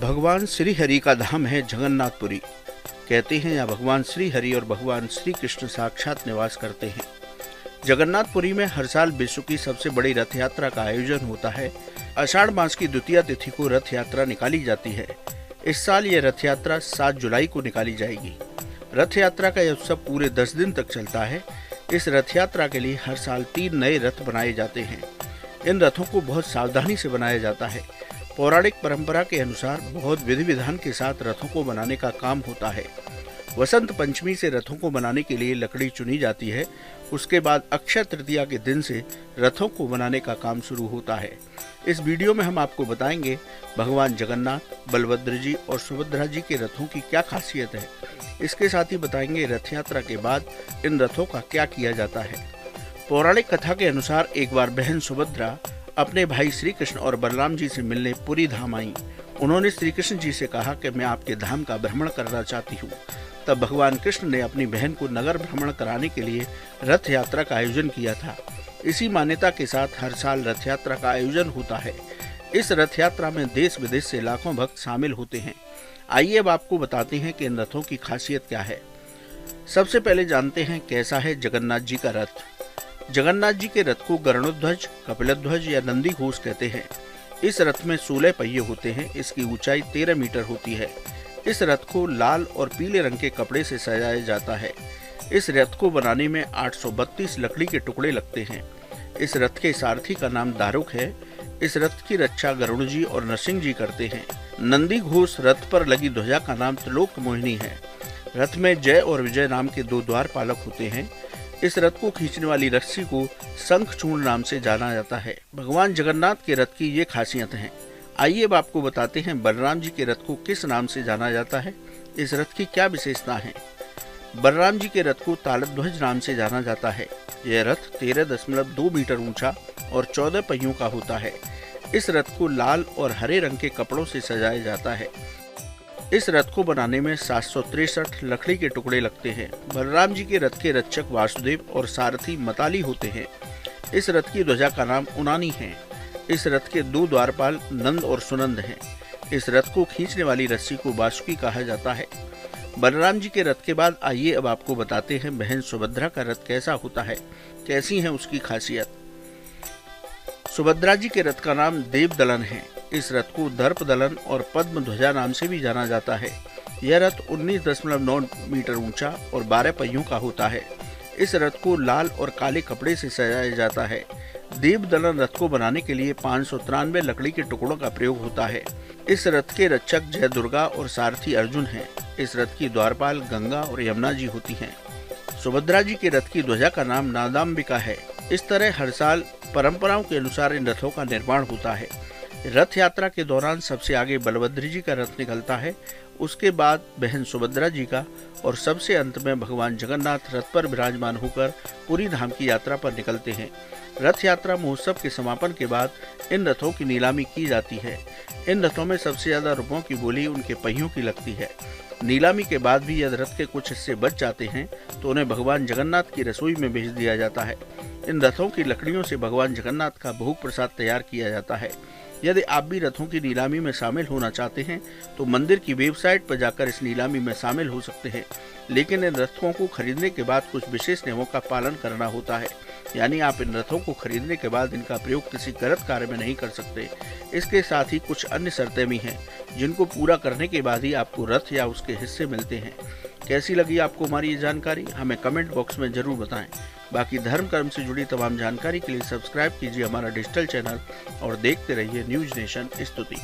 भगवान श्री हरि का धाम है जगन्नाथपुरी। कहते हैं यहाँ भगवान श्री हरि और भगवान श्री कृष्ण साक्षात निवास करते हैं। जगन्नाथपुरी में हर साल विश्व की सबसे बड़ी रथ यात्रा का आयोजन होता है। आषाढ़ मास की द्वितीया तिथि को रथ यात्रा निकाली जाती है। इस साल ये रथ यात्रा 7 जुलाई को निकाली जाएगी। रथ यात्रा का यह उत्सव पूरे 10 दिन तक चलता है। इस रथ यात्रा के लिए हर साल 3 नए रथ बनाए जाते हैं। इन रथों को बहुत सावधानी से बनाया जाता है। पौराणिक परंपरा के अनुसार बहुत विधि विधान के साथ रथों को बनाने का काम होता है। वसंत पंचमी से रथों को बनाने के लिए लकड़ी चुनी जाती है। उसके बाद अक्षय तृतीया के दिन से रथों को बनाने का काम शुरू होता है। इस वीडियो में हम आपको बताएंगे भगवान जगन्नाथ, बलभद्र जी और सुभद्रा जी के रथों की क्या खासियत है। इसके साथ ही बताएंगे रथ यात्रा के बाद इन रथों का क्या किया जाता है। पौराणिक कथा के अनुसार एक बार बहन सुभद्रा अपने भाई श्री कृष्ण और बलराम जी से मिलने पुरी धाम आई। उन्होंने श्री कृष्ण जी से कहा कि मैं आपके धाम का भ्रमण करना चाहती हूँ। तब भगवान कृष्ण ने अपनी बहन को नगर भ्रमण कराने के लिए रथ यात्रा का आयोजन किया था। इसी मान्यता के साथ हर साल रथ यात्रा का आयोजन होता है। इस रथ यात्रा में देश विदेश से लाखों भक्त शामिल होते हैं। आइए अब आपको बताते हैं कि इन रथों की खासियत क्या है। सबसे पहले जानते हैं कैसा है जगन्नाथ जी का रथ। जगन्नाथ जी के रथ को गरुड़ध्वज, कपिलध्वज या नंदी घोष कहते हैं। इस रथ में 16 पहिए होते हैं। इसकी ऊंचाई 13 मीटर होती है। इस रथ को लाल और पीले रंग के कपड़े से सजाया जाता है। इस रथ को बनाने में 832 लकड़ी के टुकड़े लगते हैं। इस रथ के सारथी का नाम दारुक है। इस रथ की रक्षा गरुड़ जी और नरसिंह जी करते हैं। नंदी घोष रथ पर लगी ध्वजा का नाम त्रिलोक मोहिनी है। रथ में जय और विजय नाम के 2 द्वारपालक होते हैं। इस रथ को खींचने वाली रस्सी को शंखचूर्ण नाम से जाना जाता है। भगवान जगन्नाथ के रथ की ये खासियत हैं। आइए अब आपको बताते हैं बलराम जी के रथ को किस नाम से जाना जाता है। इस रथ की क्या विशेषता है। बलराम जी के रथ को तालध्वज नाम से जाना जाता है। यह रथ 13.2 मीटर ऊंचा और 14 पहियों का होता है। इस रथ को लाल और हरे रंग के कपड़ों से सजाया जाता है। इस रथ को बनाने में 763 लकड़ी के टुकड़े लगते हैं। बलराम जी के रथ के रक्षक वासुदेव और सारथी मताली होते हैं। इस रथ की ध्वजा का नाम उनानी है। इस रथ के 2 द्वारपाल नंद और सुनंद हैं। इस रथ को खींचने वाली रस्सी को बासुकी कहा जाता है। बलराम जी के रथ के बाद आइए अब आपको बताते हैं बहन सुभद्रा का रथ कैसा होता है, कैसी है उसकी खासियत। सुभद्रा जी के रथ का नाम देव दलन है। इस रथ को दर्प दलन और पद्म ध्वजा नाम से भी जाना जाता है। यह रथ 19.9 मीटर ऊंचा और 12 पहियों का होता है। इस रथ को लाल और काले कपड़े से सजाया जाता है। देव दलन रथ को बनाने के लिए 593 लकड़ी के टुकड़ों का प्रयोग होता है। इस रथ के रक्षक जय दुर्गा और सारथी अर्जुन हैं। इस रथ की द्वारपाल गंगा और यमुना जी होती हैं। सुभद्रा जी के रथ की ध्वजा का नाम नादाम्बिका है। इस तरह हर साल परंपराओं के अनुसार इन रथों का निर्माण होता है। रथ यात्रा के दौरान सबसे आगे बलभद्र जी का रथ निकलता है, उसके बाद बहन सुभद्रा जी का और सबसे अंत में भगवान जगन्नाथ रथ पर विराजमान होकर पुरी धाम की यात्रा पर निकलते हैं। रथ यात्रा महोत्सव के समापन के बाद इन रथों की नीलामी की जाती है। इन रथों में सबसे ज्यादा रुपयों की बोली उनके पहियों की लगती है। नीलामी के बाद भी यदि रथ के कुछ हिस्से बच जाते हैं तो उन्हें भगवान जगन्नाथ की रसोई में भेज दिया जाता है। इन रथों की लकड़ियों से भगवान जगन्नाथ का भोग प्रसाद तैयार किया जाता है। यदि आप भी रथों की नीलामी में शामिल होना चाहते हैं तो मंदिर की वेबसाइट पर जाकर इस नीलामी में शामिल हो सकते हैं। लेकिन इन रथों को खरीदने के बाद कुछ विशेष नियमों का पालन करना होता है। यानी आप इन रथों को खरीदने के बाद इनका प्रयोग किसी गलत कार्य में नहीं कर सकते। इसके साथ ही कुछ अन्य शर्तें भी हैं जिनको पूरा करने के बाद ही आपको रथ या उसके हिस्से मिलते हैं। कैसी लगी आपको हमारी ये जानकारी, हमें कमेंट बॉक्स में जरूर बताएं। बाकी धर्म कर्म से जुड़ी तमाम जानकारी के लिए सब्सक्राइब कीजिए हमारा डिजिटल चैनल और देखते रहिए न्यूज नेशन स्तुति।